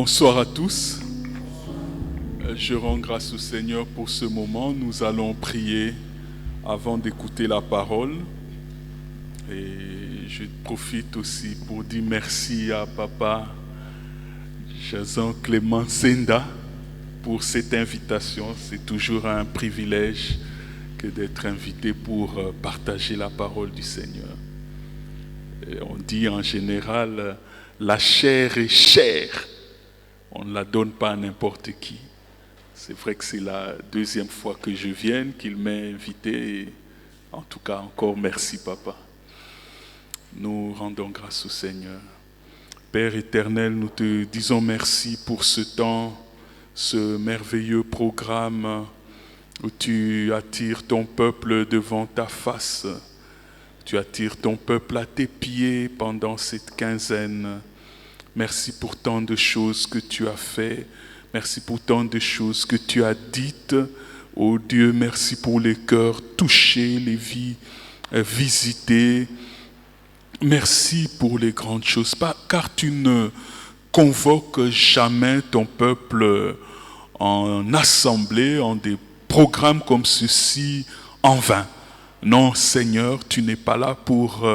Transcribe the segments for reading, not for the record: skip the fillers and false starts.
Bonsoir à tous. Je rends grâce au Seigneur pour ce moment. Nous allons prier avant d'écouter la parole. Et je profite aussi pour dire merci à Papa Jason Clément Senda pour cette invitation. C'est toujours un privilège que d'être invité pour partager la parole du Seigneur. Et on dit en général, la chair est chère. On ne la donne pas à n'importe qui. C'est vrai que c'est la deuxième fois que je viens, qu'il m'a invité. En tout cas, encore merci, Papa. Nous rendons grâce au Seigneur. Père éternel, nous te disons merci pour ce temps, ce merveilleux programme où tu attires ton peuple devant ta face. Tu attires ton peuple à tes pieds pendant cette quinzaine. Merci pour tant de choses que tu as fait. Merci pour tant de choses que tu as dites. Oh Dieu, merci pour les cœurs touchés, les vies visitées. Merci pour les grandes choses, car tu ne convoques jamais ton peuple en assemblée, en des programmes comme ceci, en vain. Non, Seigneur, tu n'es pas là pour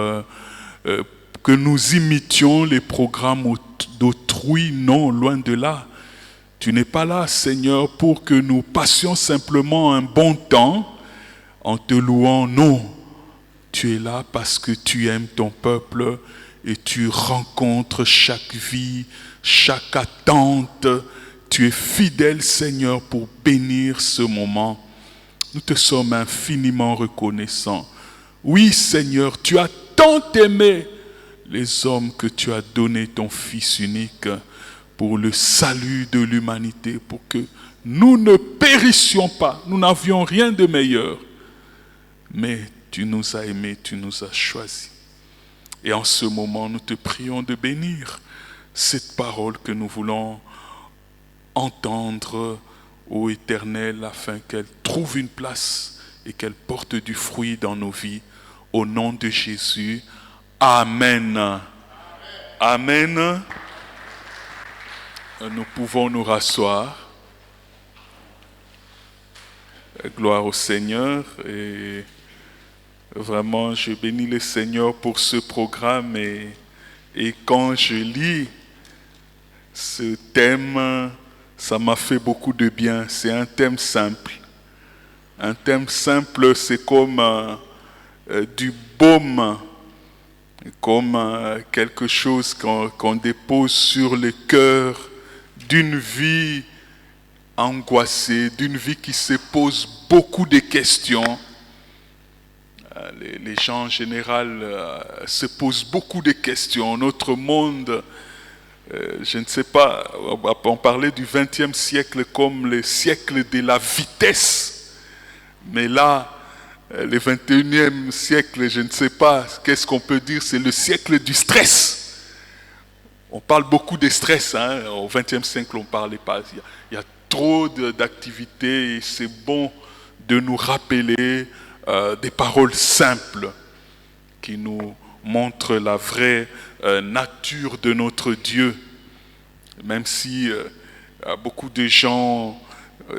que nous imitions les programmes d'autrui, non, loin de là. Tu n'es pas là, Seigneur, pour que nous passions simplement un bon temps en te louant, non. Tu es là parce que tu aimes ton peuple et tu rencontres chaque vie, chaque attente. Tu es fidèle, Seigneur, pour bénir ce moment. Nous te sommes infiniment reconnaissants. Oui, Seigneur, tu as tant aimé les hommes que tu as donné ton Fils unique pour le salut de l'humanité, pour que nous ne périssions pas. Nous n'avions rien de meilleur. Mais tu nous as aimés, tu nous as choisis. Et en ce moment, nous te prions de bénir cette parole que nous voulons entendre, ô Éternel, afin qu'elle trouve une place et qu'elle porte du fruit dans nos vies. Au nom de Jésus, Amen. Amen. Nous pouvons nous rasseoir. Gloire au Seigneur. Et vraiment, je bénis le Seigneur pour ce programme. Et quand je lis ce thème, ça m'a fait beaucoup de bien. C'est un thème simple. Un thème simple, c'est comme du baume, comme quelque chose qu'on dépose sur le cœur d'une vie angoissée, d'une vie qui se pose beaucoup de questions. Les gens en général se posent beaucoup de questions. Notre monde, je ne sais pas, on parlait du XXe siècle comme le siècle de la vitesse. Mais là, le 21e siècle, je ne sais pas, qu'est-ce qu'on peut dire, c'est le siècle du stress. On parle beaucoup de stress, hein. Au 20e siècle, on ne parlait pas. Il y a trop d'activités et c'est bon de nous rappeler des paroles simples qui nous montrent la vraie nature de notre Dieu. Même si beaucoup de gens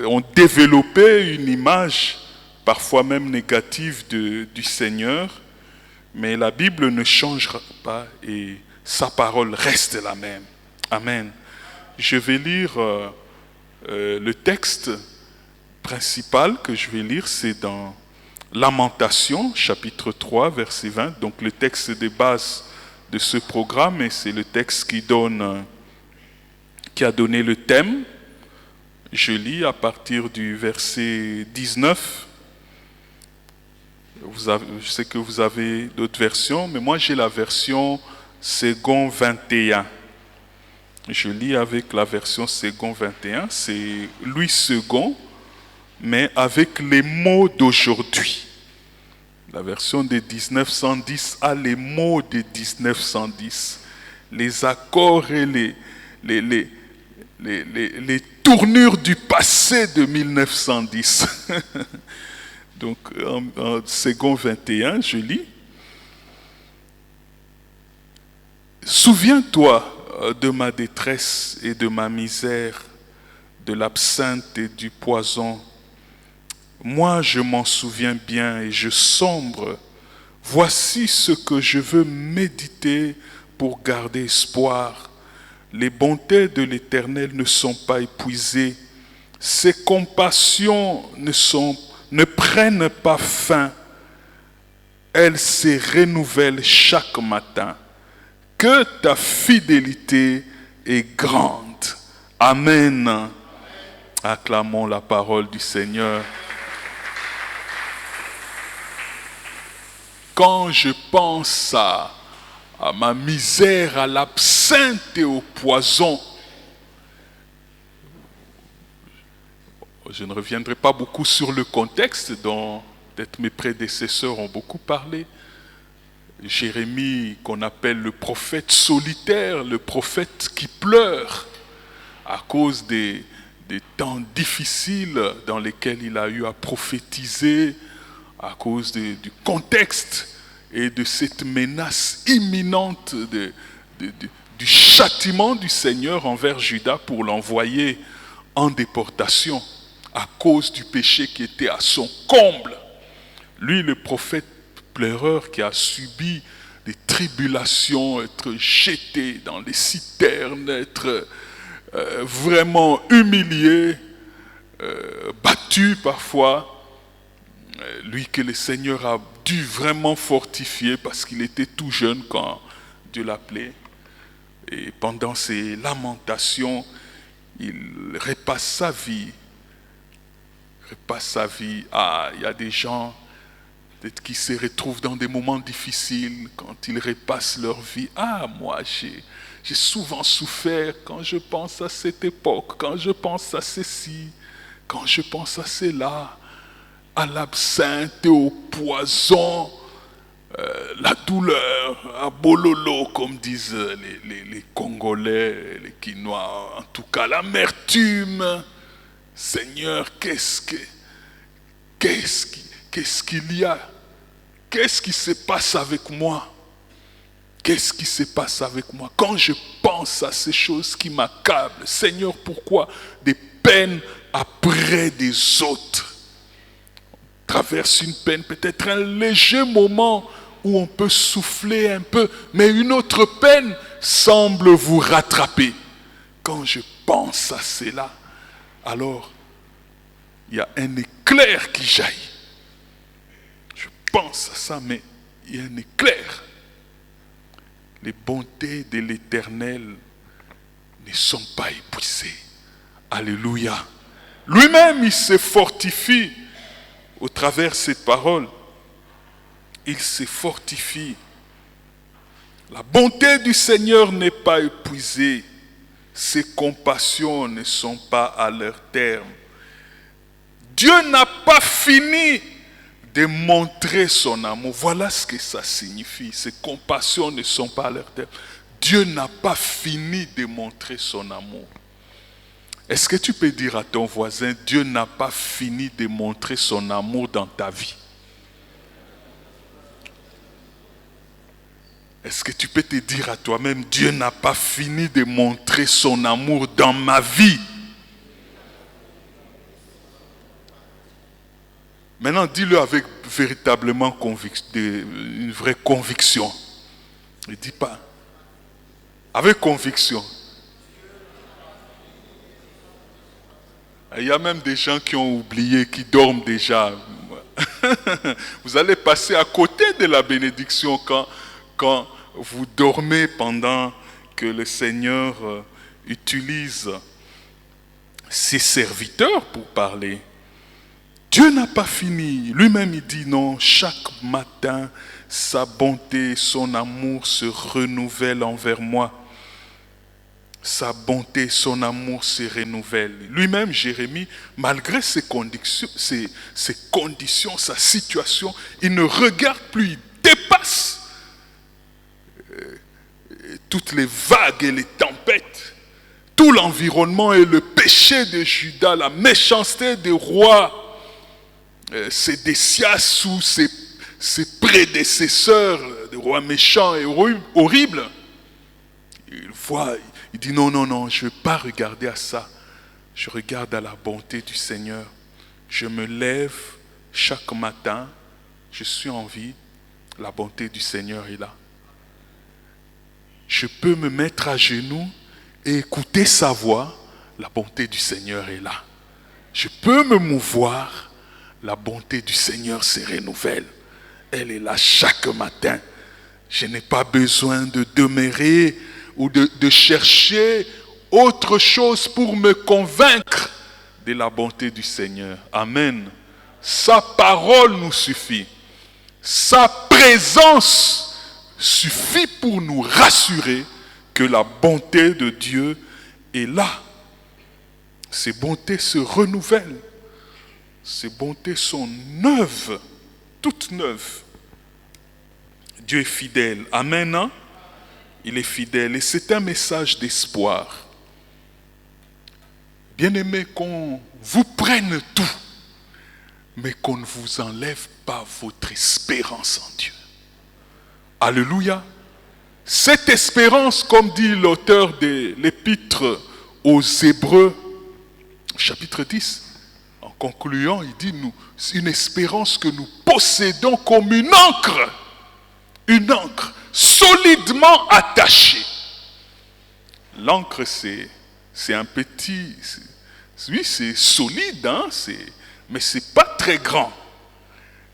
ont développé une image parfois même négative du Seigneur, mais la Bible ne changera pas et sa parole reste la même. Amen. Je vais lire le texte principal que je vais lire, c'est dans Lamentations, chapitre 3, verset 20. Donc le texte de base de ce programme, et c'est le texte qui a donné le thème. Je lis à partir du verset 19. Je sais que vous avez d'autres versions, mais moi j'ai la version Second 21. Je lis avec la version Second 21, c'est Louis II, mais avec les mots d'aujourd'hui. La version de 1910 a les mots de 1910, les accords et les tournures du passé de 1910. Donc, en Second 21, je lis. Souviens-toi, de ma détresse et de ma misère, de l'absinthe et du poison. Moi, je m'en souviens bien et je sombre. Voici ce que je veux méditer pour garder espoir. Les bontés de l'Éternel ne sont pas épuisées. Ses compassions ne prennent pas fin. Elles se renouvellent chaque matin. Que ta fidélité est grande. Amen. Acclamons la parole du Seigneur. Quand je pense à ma misère, à l'absinthe et au poison, je ne reviendrai pas beaucoup sur le contexte dont peut-être mes prédécesseurs ont beaucoup parlé. Jérémie, qu'on appelle le prophète solitaire, le prophète qui pleure à cause des temps difficiles dans lesquels il a eu à prophétiser, à cause du contexte et de cette menace imminente du châtiment du Seigneur envers Juda pour l'envoyer en déportation à cause du péché qui était à son comble. Lui, le prophète pleureur qui a subi des tribulations, être jeté dans les citernes, être vraiment humilié, battu parfois, lui que le Seigneur a dû vraiment fortifier parce qu'il était tout jeune quand Dieu l'appelait. Et pendant ses lamentations, il repasse sa vie. Ah, il y a des gens peut-être qui se retrouvent dans des moments difficiles quand ils repassent leur vie. Ah, moi, j'ai souvent souffert quand je pense à cette époque, quand je pense à ceci, quand je pense à cela, à l'absinthe et au poison, la douleur, à bololo, comme disent les Congolais, les Quinois, en tout cas l'amertume. Seigneur, qu'est-ce qu'il y a? Qu'est-ce qui se passe avec moi? Qu'est-ce qui se passe avec moi? Quand je pense à ces choses qui m'accablent, Seigneur, pourquoi des peines après des autres? On traverse une peine, peut-être un léger moment où on peut souffler un peu, mais une autre peine semble vous rattraper. Quand je pense à cela, alors il y a un éclair qui jaillit. Je pense à ça, mais il y a un éclair. Les bontés de l'Éternel ne sont pas épuisées. Alléluia. Lui-même, il se fortifie au travers de cette parole. Il se fortifie. La bonté du Seigneur n'est pas épuisée. Ses compassions ne sont pas à leur terme. Dieu n'a pas fini de montrer son amour. Voilà ce que ça signifie. Ses compassions ne sont pas à leur terme. Dieu n'a pas fini de montrer son amour. Est-ce que tu peux dire à ton voisin, Dieu n'a pas fini de montrer son amour dans ta vie? Est-ce que tu peux te dire à toi-même, Dieu n'a pas fini de montrer son amour dans ma vie? Maintenant, dis-le avec véritablement une vraie conviction. Ne dis pas. Avec conviction. Il y a même des gens qui ont oublié, qui dorment déjà. Vous allez passer à côté de la bénédiction quand vous dormez pendant que le Seigneur utilise ses serviteurs pour parler. Dieu n'a pas fini. Lui-même, il dit non, chaque matin, sa bonté, son amour se renouvellent envers moi. Sa bonté, son amour se renouvellent. Lui-même, Jérémie, malgré ses conditions, sa situation, il ne regarde plus, il dépasse toutes les vagues et les tempêtes, tout l'environnement et le péché de Juda, la méchanceté des rois, Sédécias ou ses prédécesseurs, des rois méchants et horribles. il voit, il dit non, non, non, je ne veux pas regarder à ça. Je regarde à la bonté du Seigneur. Je me lève chaque matin, je suis en vie, la bonté du Seigneur est là. Je peux me mettre à genoux et écouter sa voix, la bonté du Seigneur est là. Je peux me mouvoir, la bonté du Seigneur se renouvelle. Elle est là chaque matin. Je n'ai pas besoin de demeurer ou de chercher autre chose pour me convaincre de la bonté du Seigneur. Amen. Sa parole nous suffit. Sa présence suffit pour nous rassurer que la bonté de Dieu est là. Ces bontés se renouvellent. Ces bontés sont neuves, toutes neuves. Dieu est fidèle. Amen. Hein? Il est fidèle. Et c'est un message d'espoir. Bien-aimé, qu'on vous prenne tout, mais qu'on ne vous enlève pas votre espérance en Dieu. Alléluia. Cette espérance, comme dit l'auteur de l'épître aux Hébreux, chapitre 10, en concluant, il dit, c'est une espérance que nous possédons comme une ancre solidement attachée. L'encre, c'est un petit, oui, c'est solide, hein, mais ce n'est pas très grand.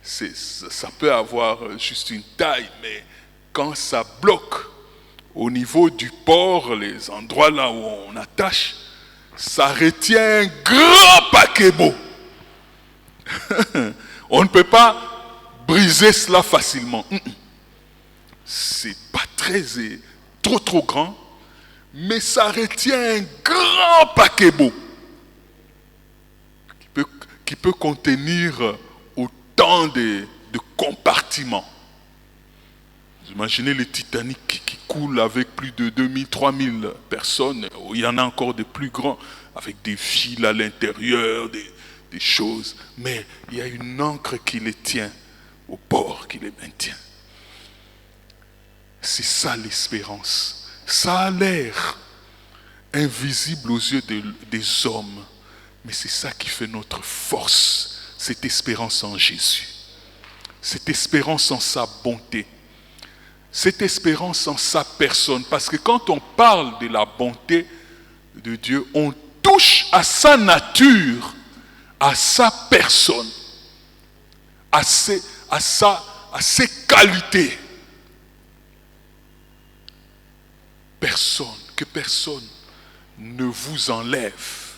Ça peut avoir juste une taille, mais quand ça bloque au niveau du port, les endroits là où on attache, ça retient un grand paquebot. On ne peut pas briser cela facilement. C'est pas trop grand, mais ça retient un grand paquebot qui peut contenir autant de compartiments. Vous imaginez le Titanic qui coule avec plus de 2000, 3000 personnes. Il y en a encore de plus grands, avec des fils à l'intérieur, des choses. Mais il y a une ancre qui les tient au port, qui les maintient. C'est ça l'espérance. Ça a l'air invisible aux yeux des hommes. Mais c'est ça qui fait notre force. Cette espérance en Jésus. Cette espérance en sa bonté. Cette espérance en sa personne. Parce que quand on parle de la bonté de Dieu, on touche à sa nature, à sa personne, à ses qualités. Que personne ne vous enlève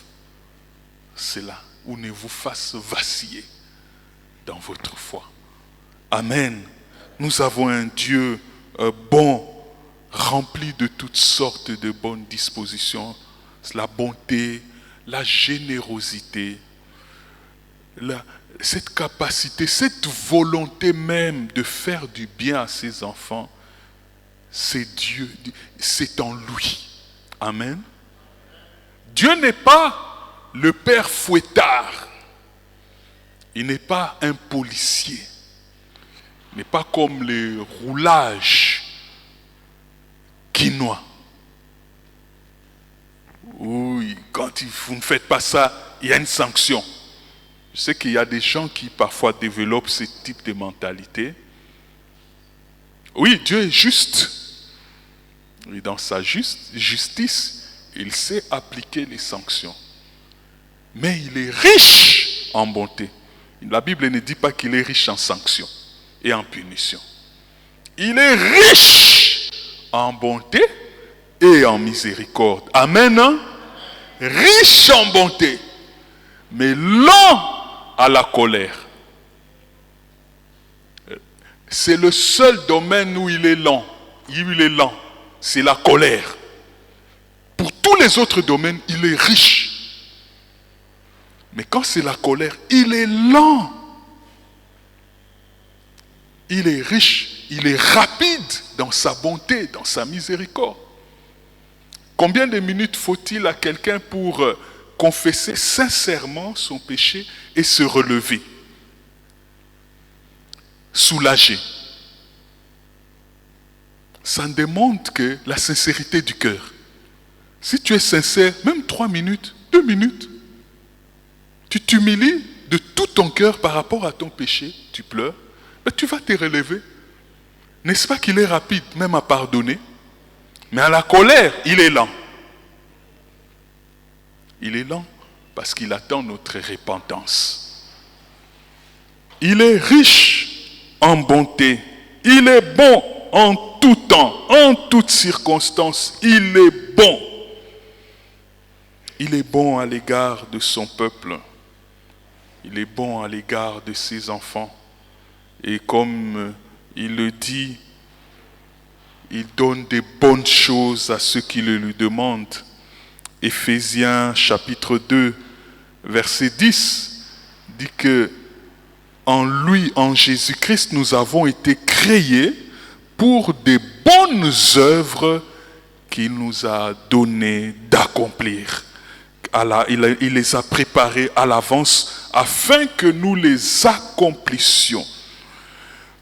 cela ou ne vous fasse vaciller dans votre foi. Amen. Nous avons un Dieu bon, rempli de toutes sortes de bonnes dispositions, la bonté, la générosité, cette capacité, cette volonté même de faire du bien à ses enfants. C'est Dieu, c'est en lui. Amen. Dieu n'est pas le père fouettard. Il n'est pas un policier. Il n'est pas comme les roulages quinois. Oui, quand vous ne faites pas ça, il y a une sanction. Je sais qu'il y a des gens qui parfois développent ce type de mentalité. Oui, Dieu est juste. Et dans sa justice, il sait appliquer les sanctions. Mais il est riche en bonté. La Bible ne dit pas qu'il est riche en sanctions et en punitions. Il est riche en bonté et en miséricorde. Amen. Hein? Riche en bonté, mais lent à la colère. C'est le seul domaine où il est lent. Il est lent. C'est la colère. Pour tous les autres domaines, il est riche. Mais quand c'est la colère, il est lent. Il est riche, il est rapide dans sa bonté, dans sa miséricorde. Combien de minutes faut-il à quelqu'un pour confesser sincèrement son péché et se relever? Soulagé. ça demande que la sincérité du cœur. Si tu es sincère, même 3 minutes, 2 minutes, tu t'humilies de tout ton cœur par rapport à ton péché, tu pleures, mais tu vas te relever. N'est-ce pas qu'il est rapide même à pardonner? Mais à la colère, il est lent. Il est lent parce qu'il attend notre repentance. Il est riche en bonté. Il est bon en tout temps, en toutes circonstances. Il est bon. Il est bon à l'égard de son peuple. Il est bon à l'égard de ses enfants. Et comme il le dit, il donne des bonnes choses à ceux qui le lui demandent. Éphésiens chapitre 2, verset 10, dit que en lui, en Jésus-Christ, nous avons été créés pour des bonnes œuvres qu'il nous a donné d'accomplir. Il les a préparées à l'avance afin que nous les accomplissions.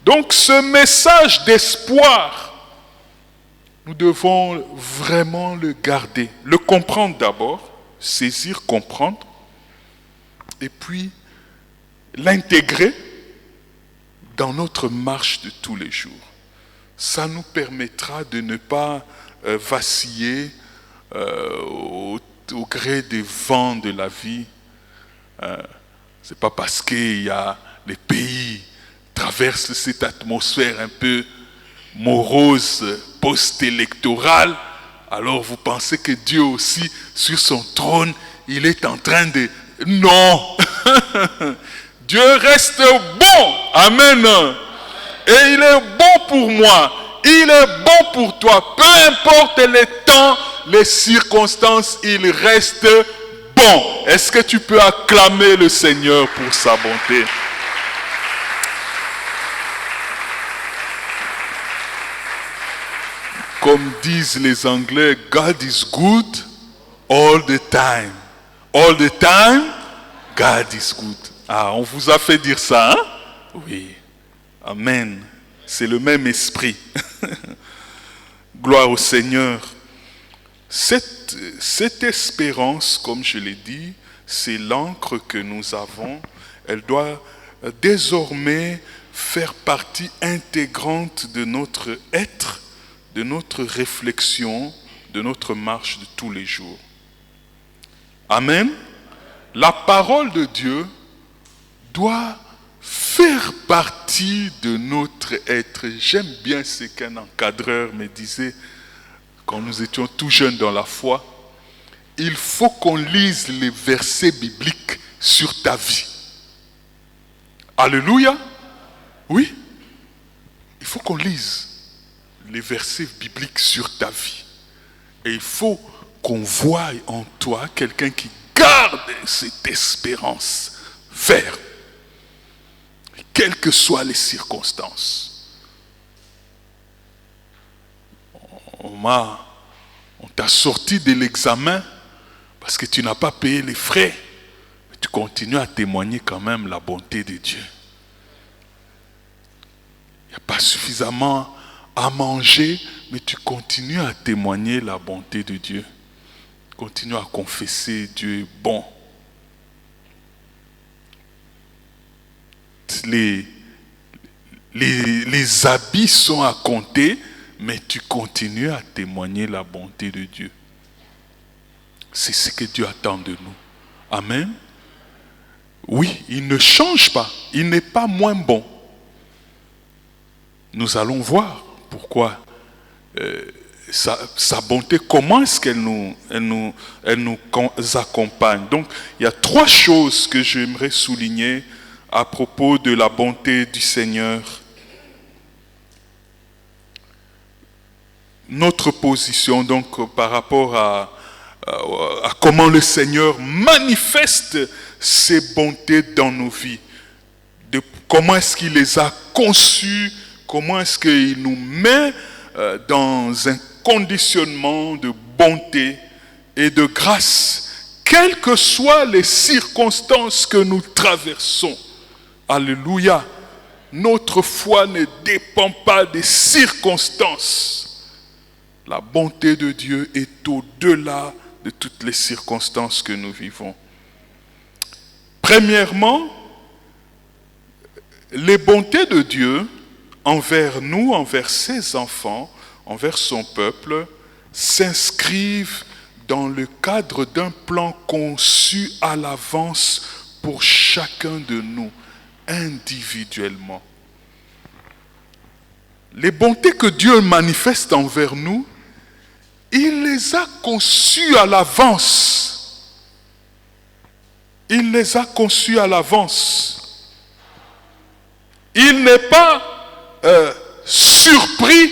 Donc ce message d'espoir, nous devons vraiment le garder, le comprendre d'abord, saisir, comprendre, et puis l'intégrer dans notre marche de tous les jours. Ça nous permettra de ne pas vaciller au gré des vents de la vie. C'est pas parce qu'il y a les pays traversent cette atmosphère un peu morose, post-électorale, alors vous pensez que Dieu aussi, sur son trône, il est en train de... Non. Dieu reste bon. Amen. Et il est bon pour moi. Il est bon pour toi. Peu importe les temps, les circonstances, il reste bon. Est-ce que tu peux acclamer le Seigneur pour sa bonté? Comme disent les Anglais, God is good all the time. All the time, God is good. Ah, on vous a fait dire ça, hein? Oui. Amen. C'est le même esprit. Gloire au Seigneur. Cette espérance, comme je l'ai dit, c'est l'encre que nous avons. Elle doit désormais faire partie intégrante de notre être, de notre réflexion, de notre marche de tous les jours. Amen. La parole de Dieu doit faire partie de notre être. J'aime bien ce qu'un encadreur me disait quand nous étions tout jeunes dans la foi. Il faut qu'on lise les versets bibliques sur ta vie. Alléluia. Oui. Il faut qu'on lise les versets bibliques sur ta vie. Et il faut qu'on voie en toi quelqu'un qui garde cette espérance ferme, quelles que soient les circonstances. On t'a sorti de l'examen parce que tu n'as pas payé les frais, mais tu continues à témoigner quand même la bonté de Dieu. Il n'y a pas suffisamment à manger, mais tu continues à témoigner la bonté de Dieu. Continue à confesser Dieu est bon. Les habits sont à compter, mais tu continues à témoigner la bonté de Dieu. C'est ce que Dieu attend de nous. Amen. Oui, il ne change pas. Il n'est pas moins bon. Nous allons voir pourquoi sa bonté, comment est-ce qu'elle nous accompagne. Donc, il y a 3 choses que j'aimerais souligner à propos de la bonté du Seigneur. Notre position, donc, par rapport à comment le Seigneur manifeste ses bontés dans nos vies. Comment est-ce qu'il les a conçues, comment est-ce qu'il nous met dans un conditionnement de bonté et de grâce, quelles que soient les circonstances que nous traversons. Alléluia. Notre foi ne dépend pas des circonstances. La bonté de Dieu est au-delà de toutes les circonstances que nous vivons. Premièrement, les bontés de Dieu envers nous, envers ses enfants, envers son peuple, s'inscrivent dans le cadre d'un plan conçu à l'avance pour chacun de nous, individuellement. Les bontés que Dieu manifeste envers nous, il les a conçues à l'avance. Il les a conçues à l'avance. Il n'est pas surpris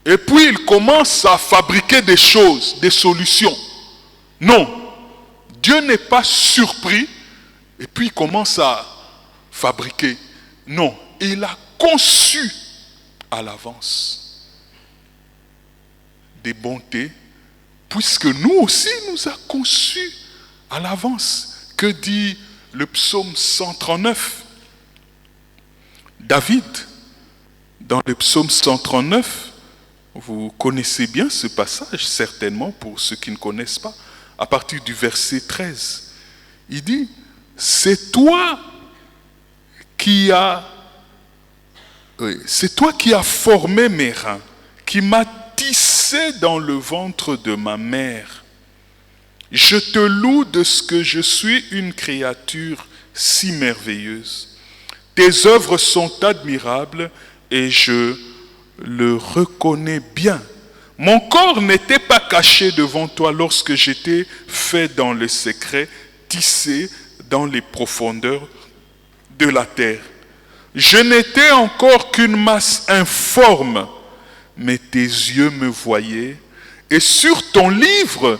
et puis il commence à fabriquer des choses, des solutions. Non, Dieu n'est pas surpris et puis il commence à fabriquer. Non, il a conçu à l'avance des bontés, puisque nous aussi nous a conçus à l'avance. Que dit le psaume 139? David, dans le psaume 139, vous connaissez bien ce passage, certainement, pour ceux qui ne connaissent pas, à partir du verset 13. Il dit, c'est toi qui as formé mes reins, qui m'as tissé dans le ventre de ma mère. Je te loue de ce que je suis une créature si merveilleuse. Tes œuvres sont admirables et je le reconnais bien. Mon corps n'était pas caché devant toi lorsque j'étais fait dans le secret, tissé dans les profondeurs de la terre. Je n'étais encore qu'une masse informe, mais tes yeux me voyaient, et sur ton livre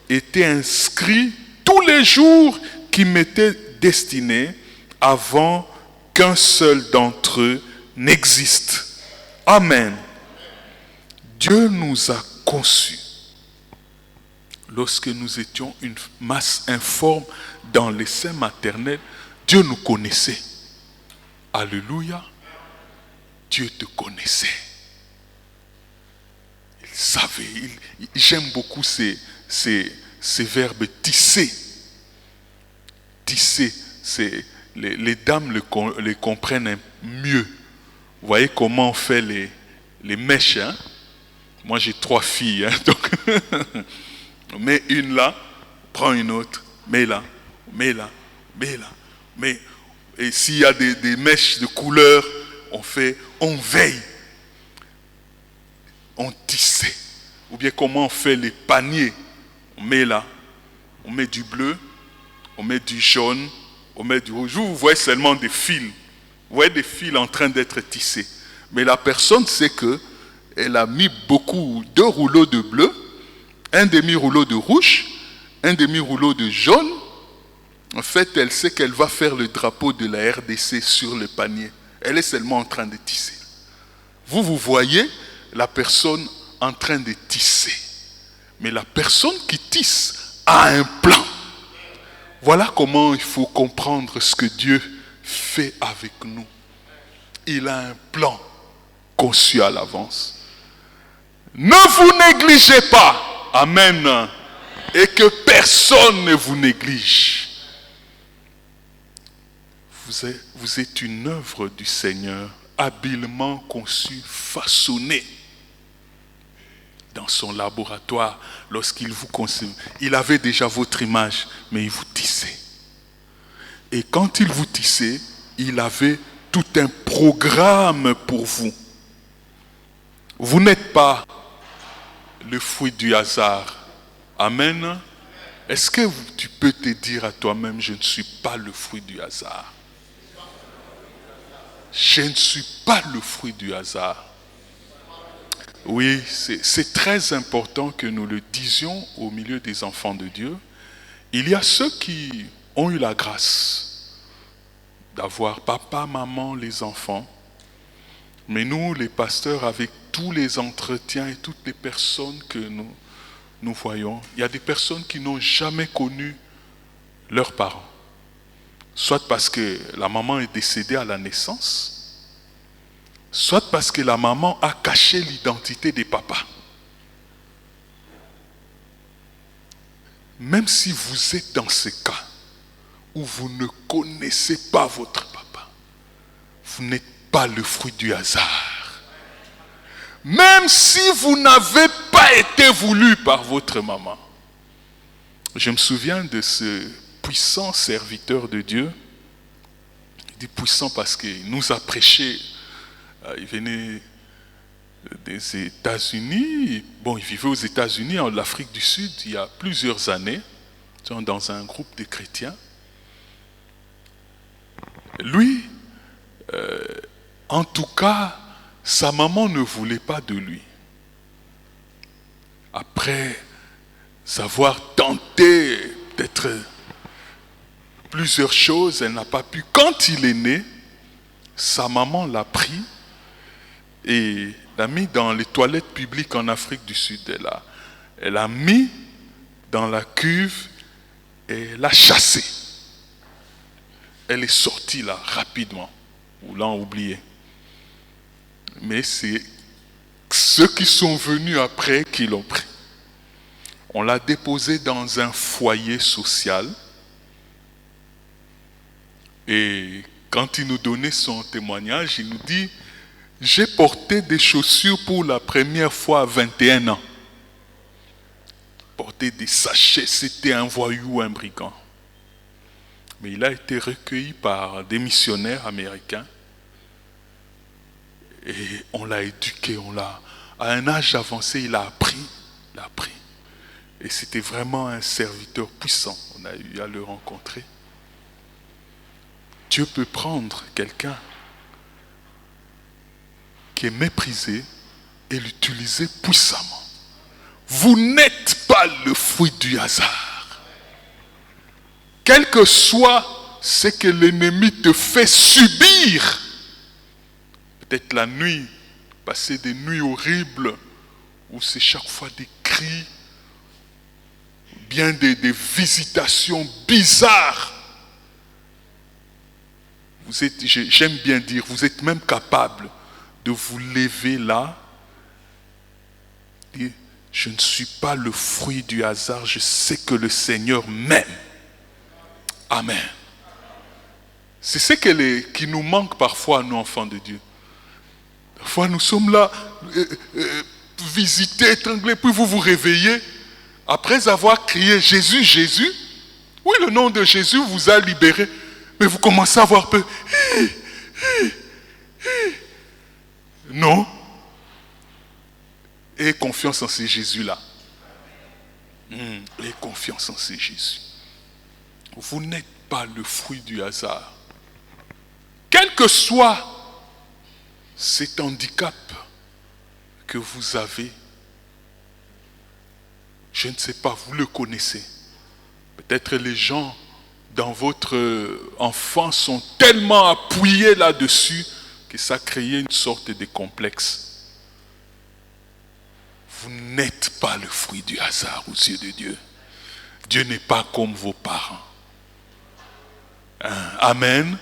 étaient inscrits tous les jours qui m'étaient destinés avant qu'un seul d'entre eux n'existe. Amen. Dieu nous a conçus lorsque nous étions une masse informe dans les seins maternels. Dieu nous connaissait. Alléluia. Dieu te connaissait. Il savait. J'aime beaucoup ces verbes tisser. Tisser, les dames les comprennent mieux. Vous voyez comment on fait les mèches. Hein? Moi j'ai 3 filles. Hein? Donc on met une là, prends une autre, mets là, mets là, mets là. Et s'il y a des mèches de couleur, on veille. On tissait. Ou bien comment on fait les paniers. On met là, on met du bleu, on met du jaune, on met du rouge. Vous voyez seulement des fils. Vous voyez des fils en train d'être tissés. Mais la personne sait qu'elle a mis 2 rouleaux de bleu, un demi-rouleau de rouge, un demi-rouleau de jaune. En fait, elle sait qu'elle va faire le drapeau de la RDC sur le panier. Elle est seulement en train de tisser. Vous voyez la personne en train de tisser. Mais la personne qui tisse a un plan. Voilà comment il faut comprendre ce que Dieu fait avec nous. Il a un plan conçu à l'avance. Ne vous négligez pas. Amen. Et que personne ne vous néglige. Vous êtes une œuvre du Seigneur, habilement conçue, façonnée. Dans son laboratoire, lorsqu'il vous concevait, il avait déjà votre image, mais il vous tissait. Et quand il vous tissait, il avait tout un programme pour vous. Vous n'êtes pas le fruit du hasard. Amen. Est-ce que tu peux te dire à toi-même, je ne suis pas le fruit du hasard? Je ne suis pas le fruit du hasard. Oui, c'est très important que nous le disions au milieu des enfants de Dieu. Il y a ceux qui ont eu la grâce d'avoir papa, maman, les enfants. Mais nous, les pasteurs, avec tous les entretiens et toutes les personnes que nous voyons, il y a des personnes qui n'ont jamais connu leurs parents. Soit parce que la maman est décédée à la naissance, soit parce que la maman a caché l'identité des papas. même si vous êtes dans ce cas où vous ne connaissez pas votre papa, vous n'êtes pas le fruit du hasard. Même si vous n'avez pas été voulu par votre maman. Je me souviens de ce puissant serviteur de Dieu. Il dit puissant parce qu'il nous a prêché. Il venait des États-Unis. Bon, il vivait aux États-Unis, en Afrique du Sud, il y a plusieurs années, dans un groupe de chrétiens. Lui, en tout cas, sa maman ne voulait pas de lui. Après avoir tenté peut-être plusieurs choses, elle n'a pas pu. Quand il est né, sa maman l'a pris et l'a mis dans les toilettes publiques en Afrique du Sud. Elle a mis dans la cuve et l'a chassé. Elle est sortie là rapidement. Ou l'ont oublié. Mais c'est ceux qui sont venus après qui l'ont pris. On l'a déposé dans un foyer social. Et quand il nous donnait son témoignage, il nous dit « J'ai porté des chaussures pour la première fois à 21 ans. » Porter des sachets, c'était un voyou, un brigand. Mais il a été recueilli par des missionnaires américains. Et on l'a éduqué, à un âge avancé, il a appris. Et c'était vraiment un serviteur puissant. On a eu à le rencontrer. Dieu peut prendre quelqu'un qui est méprisé et l'utiliser puissamment. Vous n'êtes pas le fruit du hasard. Quel que soit ce que l'ennemi te fait subir, peut-être la nuit, passer des nuits horribles, où c'est chaque fois des cris, bien des visitations bizarres. J'aime bien dire, vous êtes même capable de vous lever là, dire, je ne suis pas le fruit du hasard, je sais que le Seigneur m'aime. Amen. C'est ce qui nous manque parfois à nous, enfants de Dieu. Parfois nous sommes là, visités, étranglés, puis vous vous réveillez, après avoir crié Jésus, Jésus, oui, le nom de Jésus vous a libéré, mais vous commencez à avoir peur. Non. Ayez confiance en ce Jésus-là. Ayez confiance en ce Jésus. Vous n'êtes pas le fruit du hasard. Quel que soit cet handicap que vous avez, je ne sais pas, vous le connaissez. Peut-être les gens dans votre enfance sont tellement appuyés là-dessus que ça a créé une sorte de complexe. Vous n'êtes pas le fruit du hasard aux yeux de Dieu. Dieu n'est pas comme vos parents. Amen.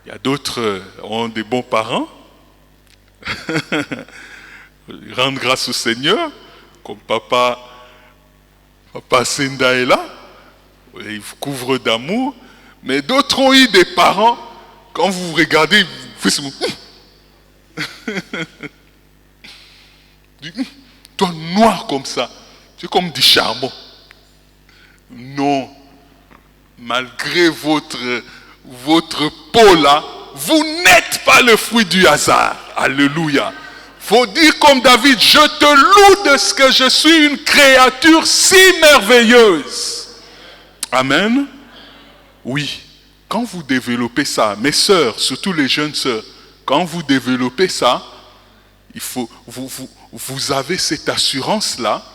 Il y a d'autres qui ont des bons parents. Rendre grâce au Seigneur, comme papa Senda est là. Il vous couvre d'amour. Mais d'autres ont eu des parents, quand vous regardez, vous faites toi noir comme ça, tu es comme du charbon. Non. Malgré votre peau là, vous n'êtes pas le fruit du hasard. Alléluia. Faut dire comme David, je te loue de ce que je suis une créature si merveilleuse. Amen. Oui. Quand vous développez ça, mes sœurs, surtout les jeunes sœurs, quand vous développez ça, il faut, vous avez cette assurance-là.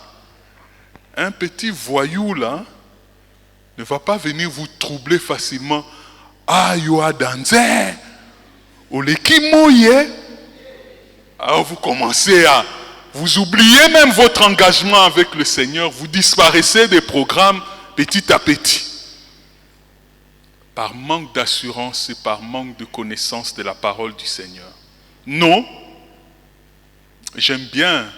Un petit voyou là ne va pas venir vous troubler facilement. Ah, yoa danze, olekimoye. Alors vous commencez vous oubliez même votre engagement avec le Seigneur, vous disparaissez des programmes petit à petit. Par manque d'assurance et par manque de connaissance de la parole du Seigneur. Non. J'aime bien,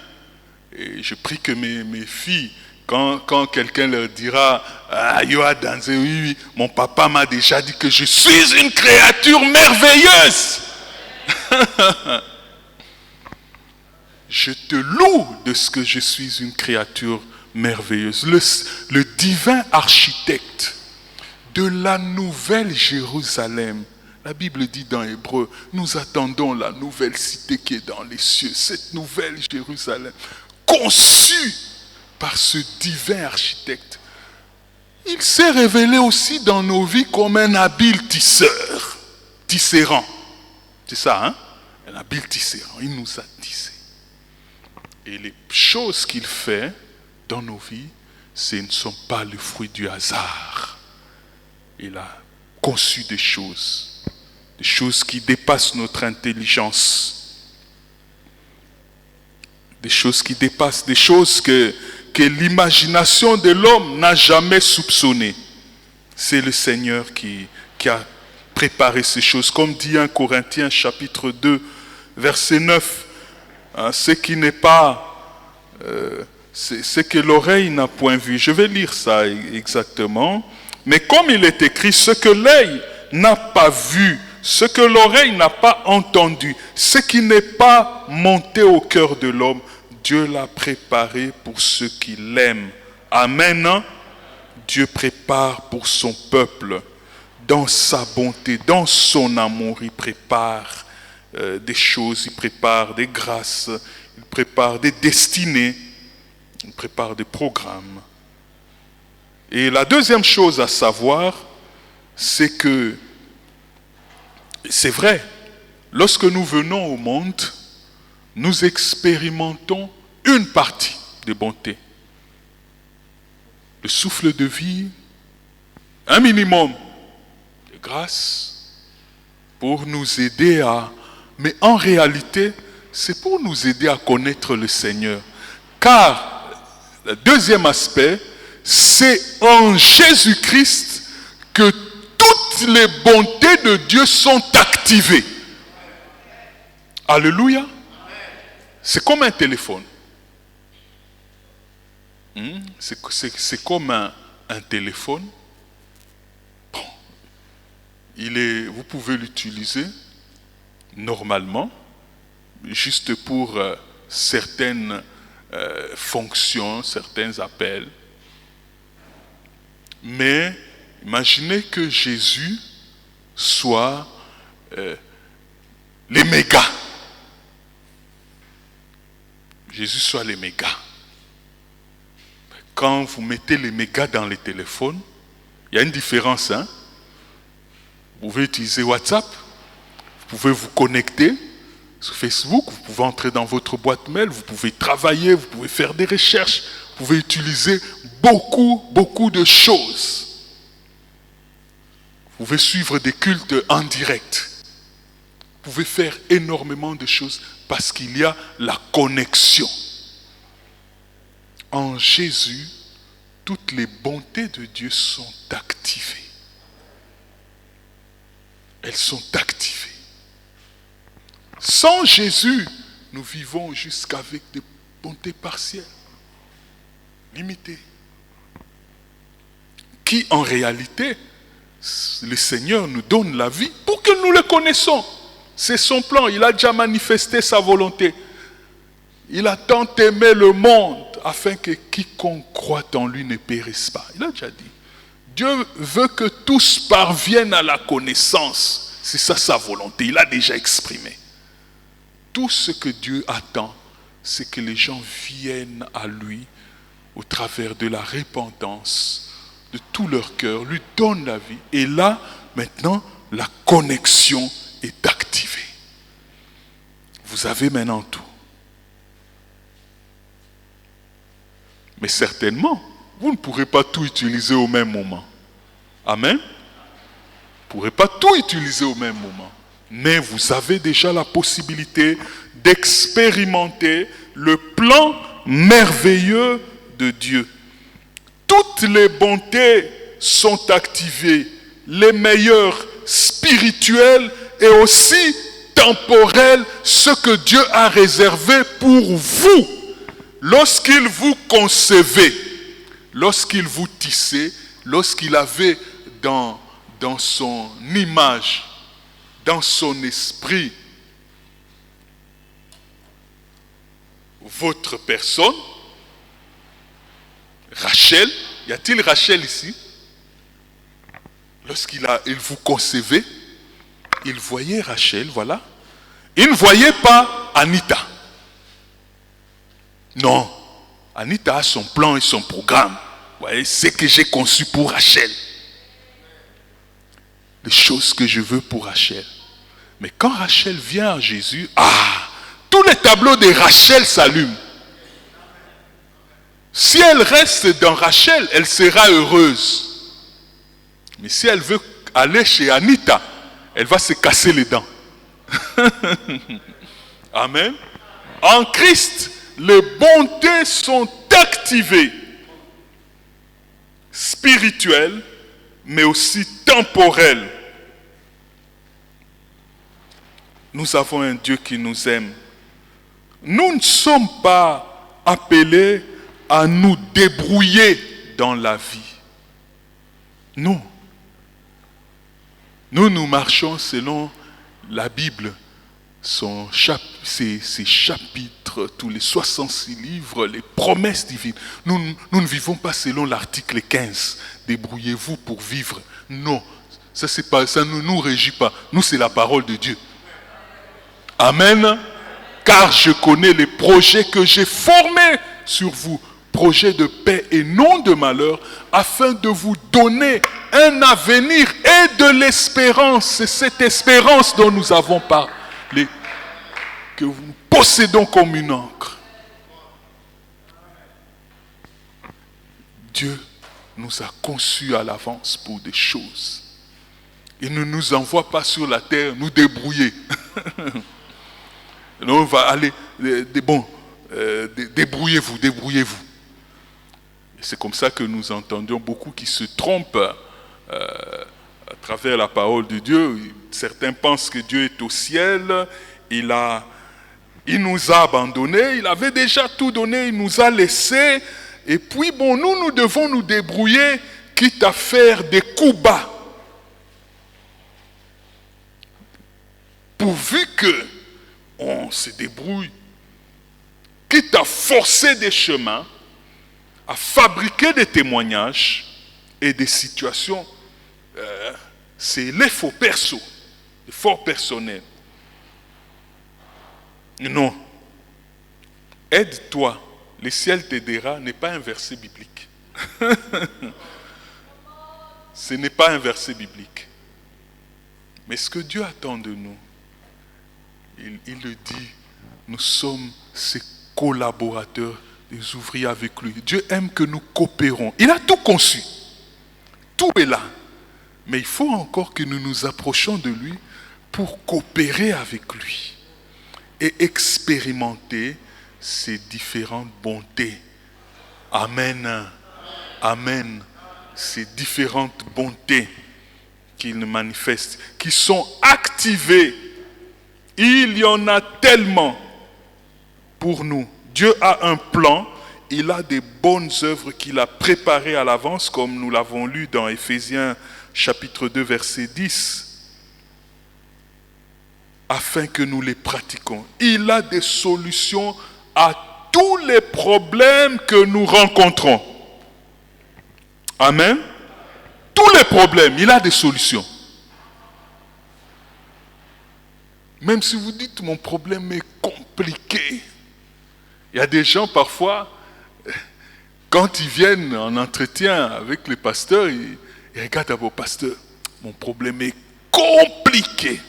et je prie que mes filles, Quand quelqu'un leur dira, ah, Yoa Danze, oui, mon papa m'a déjà dit que je suis une créature merveilleuse. Je te loue de ce que je suis une créature merveilleuse. Le divin architecte de la nouvelle Jérusalem. La Bible dit dans Hébreu, nous attendons la nouvelle cité qui est dans les cieux. Cette nouvelle Jérusalem, conçue par ce divin architecte. Il s'est révélé aussi dans nos vies comme un habile tisseur, tisserand. C'est ça, hein? Un habile tisserand. Il nous a tissé. Et les choses qu'il fait dans nos vies, ce ne sont pas le fruit du hasard. Il a conçu des choses qui dépassent notre intelligence, des choses qui dépassent, des choses que l'imagination de l'homme n'a jamais soupçonnées. C'est le Seigneur qui a préparé ces choses. Comme dit 1 Corinthiens chapitre 2, verset 9, hein, ce qui n'est pas, ce que l'oreille n'a point vu. Je vais lire ça exactement. Mais comme il est écrit, ce que l'œil n'a pas vu, ce que l'oreille n'a pas entendu, ce qui n'est pas monté au cœur de l'homme, Dieu l'a préparé pour ceux qui l'aiment. Amen. Hein? Dieu prépare pour son peuple, dans sa bonté, dans son amour, il prépare des choses, il prépare des grâces, il prépare des destinées, il prépare des programmes. Et la deuxième chose à savoir, c'est que, c'est vrai, lorsque nous venons au monde, nous expérimentons une partie de bonté. Le souffle de vie, un minimum de grâce pour nous aider à... Mais en réalité, c'est pour nous aider à connaître le Seigneur. Car, le deuxième aspect, c'est en Jésus-Christ que toutes les bontés de Dieu sont activées. Alléluia. C'est comme un téléphone. C'est comme un téléphone. Bon. Vous pouvez l'utiliser normalement, juste pour certaines fonctions, certains appels. Mais imaginez que Jésus soit les mégas. Jésus soit les mégas. Quand vous mettez les mégas dans les téléphones, il y a une différence. Hein? Vous pouvez utiliser WhatsApp, vous pouvez vous connecter sur Facebook, vous pouvez entrer dans votre boîte mail, vous pouvez travailler, vous pouvez faire des recherches, vous pouvez utiliser beaucoup de choses. Vous pouvez suivre des cultes en direct. Vous pouvez faire énormément de choses parce qu'il y a la connexion. En Jésus, toutes les bontés de Dieu sont activées. Elles sont activées. Sans Jésus, nous vivons jusqu'avec des bontés partielles, limitées. Qui en réalité, le Seigneur nous donne la vie pour que nous le connaissions. C'est son plan, il a déjà manifesté sa volonté. Il a tant aimé le monde afin que quiconque croit en lui ne périsse pas. Il a déjà dit. Dieu veut que tous parviennent à la connaissance. C'est ça sa volonté, il a déjà exprimé. Tout ce que Dieu attend, c'est que les gens viennent à lui au travers de la repentance, de tout leur cœur, lui donnent la vie. Et là, maintenant, la connexion est activée. Vous avez maintenant tout. Mais certainement, vous ne pourrez pas tout utiliser au même moment. Amen. Vous ne pourrez pas tout utiliser au même moment. Mais vous avez déjà la possibilité d'expérimenter le plan merveilleux de Dieu. Toutes les bontés sont activées, les meilleures spirituelles et aussi temporelles, ce que Dieu a réservé pour vous. Lorsqu'il vous concevait, lorsqu'il vous tissait, lorsqu'il avait dans son image, dans son esprit, votre personne, Rachel, y a-t-il Rachel ici? Lorsqu'il vous concevait, il voyait Rachel, voilà. Il ne voyait pas Anita. Non, Anita a son plan et son programme. Vous voyez, c'est que j'ai conçu pour Rachel. Les choses que je veux pour Rachel. Mais quand Rachel vient à Jésus, tous les tableaux de Rachel s'allument. Si elle reste dans Rachel, elle sera heureuse. Mais si elle veut aller chez Anita, elle va se casser les dents. Amen. En Christ, les bontés sont activées, spirituelles, mais aussi temporelles. Nous avons un Dieu qui nous aime. Nous ne sommes pas appelés à nous débrouiller dans la vie. Non. Nous marchons selon la Bible, ses chapitres, tous les 66 livres, les promesses divines. Nous ne vivons pas selon l'article 15. Débrouillez-vous pour vivre. Non, ça ne nous régit pas. Nous, c'est la parole de Dieu. Amen. Car je connais les projets que j'ai formés sur vous, projets de paix et non de malheur, afin de vous donner un avenir et de l'espérance. C'est cette espérance dont nous avons parlé, que nous possédons comme une encre. Dieu nous a conçus à l'avance pour des choses. Il ne nous envoie pas sur la terre nous débrouiller. On va aller, débrouillez-vous. Et c'est comme ça que nous entendions beaucoup qui se trompent à travers la parole de Dieu. Certains pensent que Dieu est au ciel, il nous a abandonnés, il avait déjà tout donné, il nous a laissés. Et puis nous devons nous débrouiller, quitte à faire des coups bas. Pourvu que on se débrouille, quitte à forcer des chemins, à fabriquer des témoignages et des situations, c'est les faux persos, les forts personnels. Non. Aide-toi, le ciel t'aidera n'est pas un verset biblique. Ce n'est pas un verset biblique. Mais ce que Dieu attend de nous, il le dit, nous sommes ses collaborateurs, des ouvriers avec lui. Dieu aime que nous coopérons. Il a tout conçu. Tout est là. Mais il faut encore que nous nous approchions de lui pour coopérer avec lui et expérimenter ses différentes bontés. Amen. Amen. Ces différentes bontés qu'il manifeste, qui sont activées. Il y en a tellement pour nous. Dieu a un plan, il a des bonnes œuvres qu'il a préparées à l'avance, comme nous l'avons lu dans Éphésiens chapitre 2, verset 10, afin que nous les pratiquions. Il a des solutions à tous les problèmes que nous rencontrons. Amen. Tous les problèmes, il a des solutions. Même si vous dites, mon problème est compliqué. Il y a des gens, parfois, quand ils viennent en entretien avec les pasteurs, ils regardent d'abord, pasteur, mon problème est compliqué.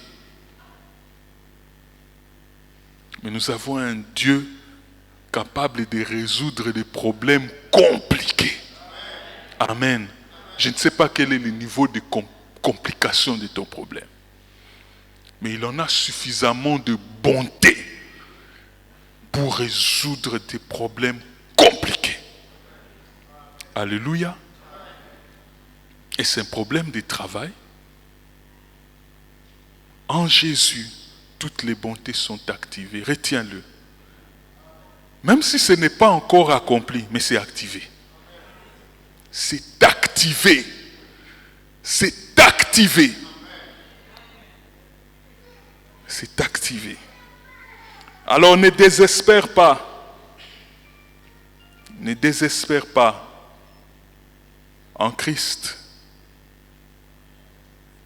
Mais nous avons un Dieu capable de résoudre des problèmes compliqués. Amen. Je ne sais pas quel est le niveau de complication de ton problème. Mais il en a suffisamment de bonté pour résoudre des problèmes compliqués. Alléluia. Et c'est un problème de travail. En Jésus, toutes les bontés sont activées. Retiens-le. Même si ce n'est pas encore accompli, mais c'est activé. c'est activé. C'est activé. C'est activé. Alors ne désespère pas. Ne désespère pas en Christ.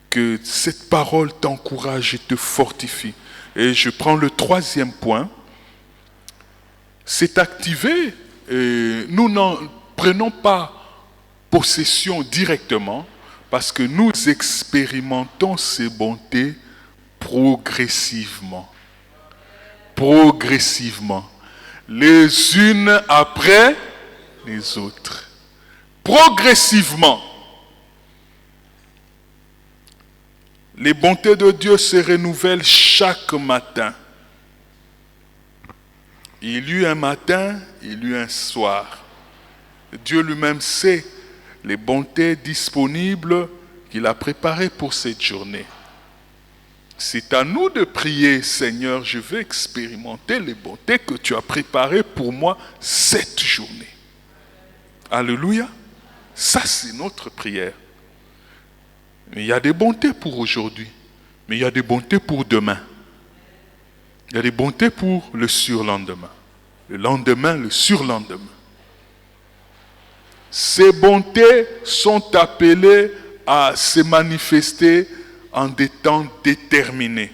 Que cette parole t'encourage et te fortifie. Et je prends le troisième point. C'est activé. Et nous n'en prenons pas possession directement parce que nous expérimentons ces bontés progressivement. Progressivement. Les unes après les autres. Progressivement. Les bontés de Dieu se renouvellent chaque matin. Il y eut un matin, il y eut un soir. Dieu lui-même sait les bontés disponibles qu'il a préparées pour cette journée. C'est à nous de prier, Seigneur, je veux expérimenter les bontés que tu as préparées pour moi cette journée. Alléluia. Ça, c'est notre prière. Mais il y a des bontés pour aujourd'hui, mais il y a des bontés pour demain. Il y a des bontés pour le surlendemain. Le lendemain, le surlendemain. Ces bontés sont appelées à se manifester en des temps déterminés.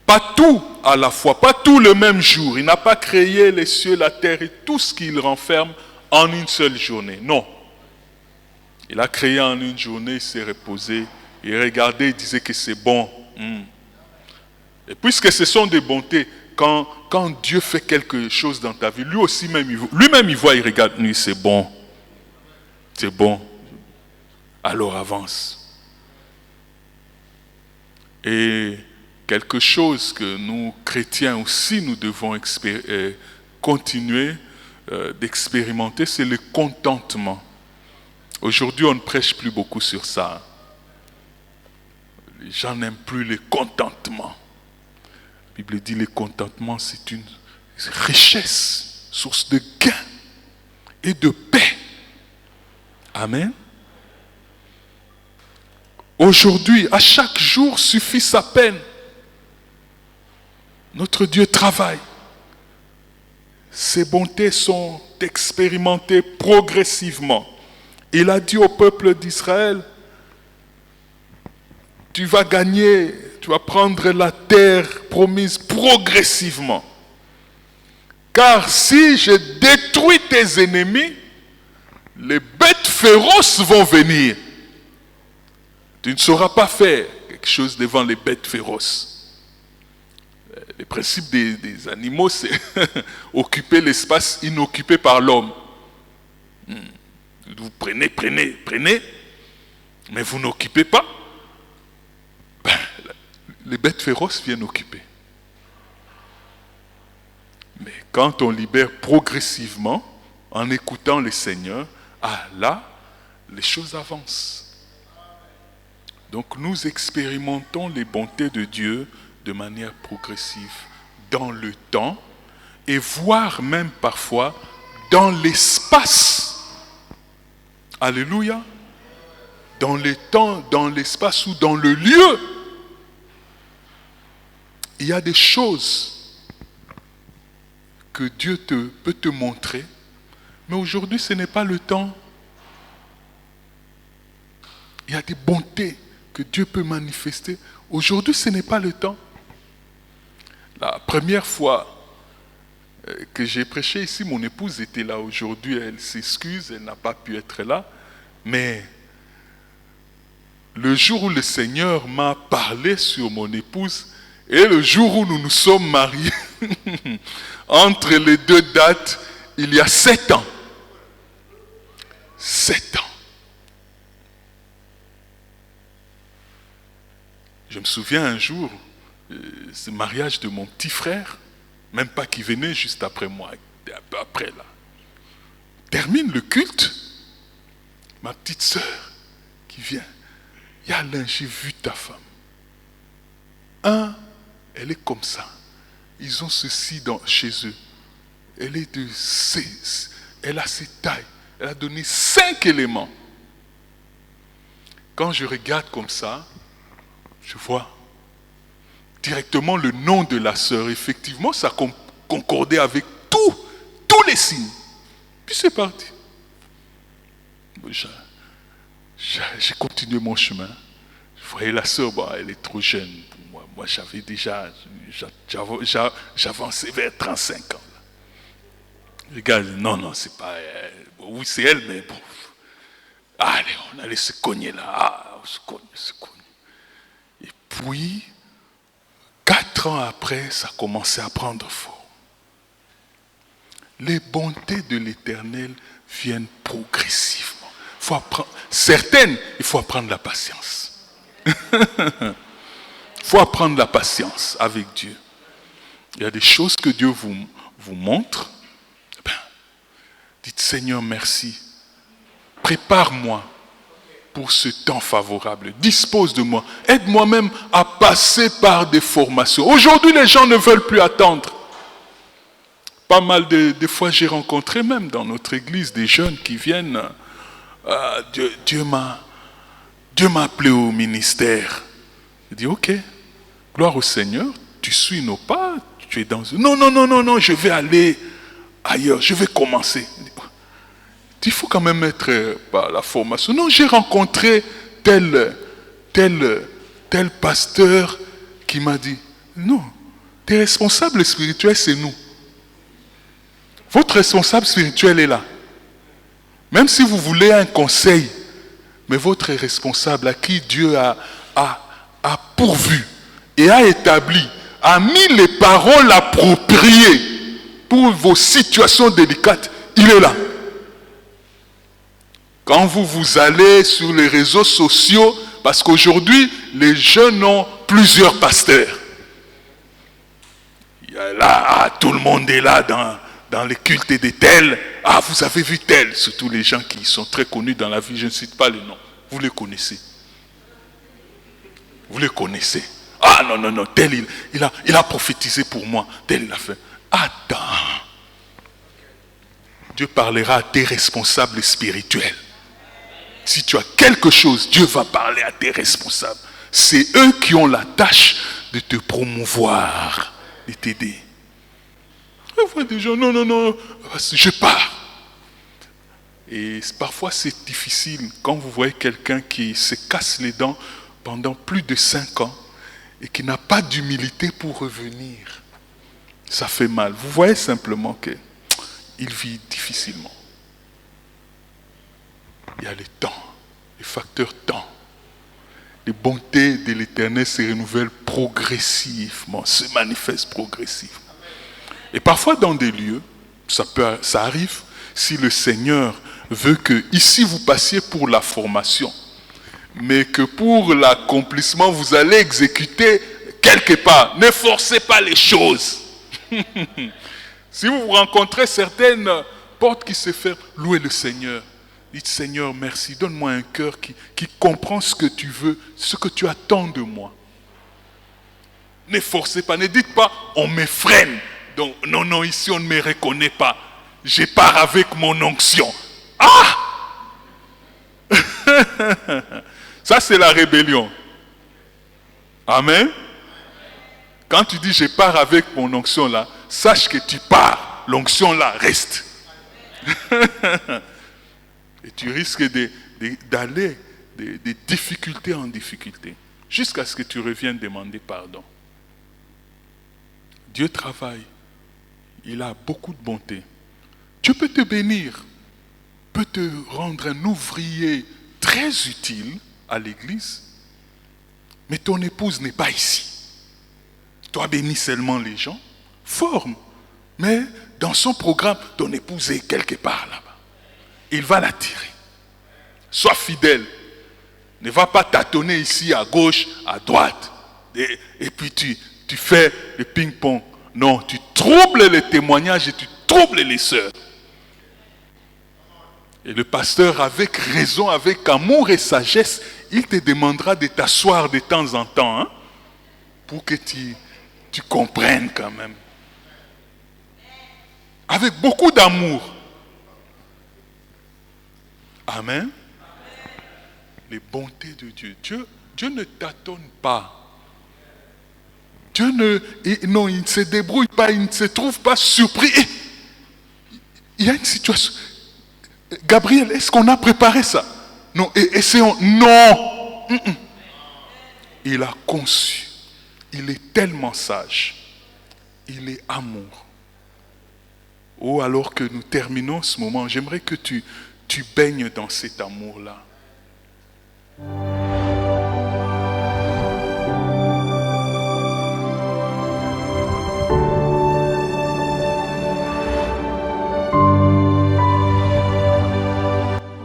Pas tout à la fois, pas tout le même jour. Il n'a pas créé les cieux, la terre et tout ce qu'il renferme en une seule journée. Non. Il a créé en une journée, il s'est reposé, il regardait, il disait que c'est bon. Et puisque ce sont des bontés, quand Dieu fait quelque chose dans ta vie, lui-même il voit, il regarde, lui, c'est bon. C'est bon. Alors avance. Et quelque chose que nous, chrétiens aussi, nous devons continuer d'expérimenter, c'est le contentement. Aujourd'hui, on ne prêche plus beaucoup sur ça. Les gens n'aiment plus le contentement. La Bible dit que le contentement, c'est une richesse, source de gain et de paix. Amen. Aujourd'hui, à chaque jour suffit sa peine. Notre Dieu travaille. Ses bontés sont expérimentées progressivement. Il a dit au peuple d'Israël, tu vas gagner, tu vas prendre la terre promise progressivement. Car si je détruis tes ennemis, les bêtes féroces vont venir. Tu ne sauras pas faire quelque chose devant les bêtes féroces. Le principe des animaux, c'est occuper l'espace inoccupé par l'homme. Vous prenez, mais vous n'occupez pas. Les bêtes féroces viennent occuper. Mais quand on libère progressivement, en écoutant le Seigneur, là, les choses avancent. Donc nous expérimentons les bontés de Dieu de manière progressive dans le temps et voire même parfois dans l'espace. Alléluia. Dans le temps, dans l'espace ou dans le lieu. Il y a des choses que Dieu peut te montrer, mais aujourd'hui ce n'est pas le temps. Il y a des bontés que Dieu peut manifester. Aujourd'hui ce n'est pas le temps. La première fois que j'ai prêché ici, mon épouse était là aujourd'hui, elle s'excuse, elle n'a pas pu être là, mais le jour où le Seigneur m'a parlé sur mon épouse, et le jour où nous nous sommes mariés, entre les deux dates, il y a 7 ans. 7 ans. Je me souviens un jour, ce mariage de mon petit frère, même pas qui venait juste après moi, un peu après là. Termine le culte, ma petite sœur qui vient. Alain, j'ai vu ta femme. Elle est comme ça. Ils ont ceci chez eux. Elle est Elle a cette taille. Elle a donné 5 éléments. Quand je regarde comme ça, je vois directement le nom de la sœur. Effectivement, ça concordait avec tous les signes. Puis c'est parti. J'ai continué mon chemin. Je voyais la sœur, elle est trop jeune pour moi. Moi, j'avais déjà, j'avançais vers 35 ans. Les gars, non, c'est pas elle. Oui, c'est elle, mais bon. Allez, on allait se cogner là. On se cogne. Et puis, 4 ans après, ça commençait à prendre forme. Les bontés de l'Éternel viennent progressivement. Certaines, il faut apprendre la patience. Il faut apprendre la patience avec Dieu. Il y a des choses que Dieu vous montre. Dites Seigneur, merci. Prépare-moi pour ce temps favorable. Dispose de moi. Aide-moi même à passer par des formations. Aujourd'hui, les gens ne veulent plus attendre. Pas mal de fois, j'ai rencontré même dans notre église des jeunes qui viennent. Dieu m'a appelé au ministère. Je dis, ok, gloire au Seigneur, tu suis nos pas, tu es dans... Non, je vais aller ailleurs, je vais commencer. Il faut quand même être par la formation. Non, j'ai rencontré tel pasteur qui m'a dit, non, tes responsables spirituels, c'est nous. Votre responsable spirituel est là. Même si vous voulez un conseil, mais votre responsable à qui Dieu a pourvu et a établi, a mis les paroles appropriées pour vos situations délicates, il est là. Quand vous allez sur les réseaux sociaux, parce qu'aujourd'hui, les jeunes ont plusieurs pasteurs. Il y a là, tout le monde est là dans les cultes des tels. Ah, vous avez vu tel, surtout les gens qui sont très connus dans la vie, je ne cite pas les noms. Vous les connaissez. Vous les connaissez. Ah non, tel il a prophétisé pour moi, tel il a fait. Attends. Dieu parlera à tes responsables spirituels. Si tu as quelque chose, Dieu va parler à tes responsables. C'est eux qui ont la tâche de te promouvoir, de t'aider. Je vois des gens, non, je pars. Et parfois c'est difficile quand vous voyez quelqu'un qui se casse les dents pendant plus de 5 ans et qui n'a pas d'humilité pour revenir. Ça fait mal. Vous voyez simplement qu'il vit difficilement. Il y a le temps, les facteurs temps. Les bontés de l'Éternel se renouvellent progressivement, se manifestent progressivement. Et parfois dans des lieux, ça arrive, si le Seigneur veut que ici vous passiez pour la formation, mais que pour l'accomplissement vous allez exécuter quelque part. Ne forcez pas les choses. Si vous rencontrez certaines portes qui se ferment, louez le Seigneur. Dites Seigneur, merci, donne-moi un cœur qui comprend ce que tu veux, ce que tu attends de moi. Ne forcez pas, ne dites pas, on me freine. Donc, non, ici on ne me reconnaît pas. Je pars avec mon onction. Ah! Ça c'est la rébellion. Amen. Quand tu dis je pars avec mon onction là, sache que tu pars. L'onction là reste. Et tu risques d'aller de difficulté en difficulté, jusqu'à ce que tu reviennes demander pardon. Dieu travaille. Il a beaucoup de bonté. Dieu peut te bénir, peut te rendre un ouvrier très utile à l'église, mais ton épouse n'est pas ici. Toi bénis seulement les gens, forme, mais dans son programme, ton épouse est quelque part là-bas. Il va l'attirer. Sois fidèle. Ne va pas tâtonner ici à gauche, à droite. Et puis tu fais le ping-pong. Non, tu troubles les témoignages et tu troubles les sœurs. Et le pasteur, avec raison, avec amour et sagesse, il te demandera de t'asseoir de temps en temps, pour que tu comprennes quand même. Avec beaucoup d'amour. Amen. Les bontés de Dieu. Dieu ne tâtonne pas. Dieu non, il ne se débrouille pas, il ne se trouve pas surpris. Il y a une situation. Gabriel, est-ce qu'on a préparé ça? Non, essayons. Non. Il a conçu. Il est tellement sage. Il est amour. Oh, alors que nous terminons ce moment, j'aimerais que tu baignes dans cet amour-là.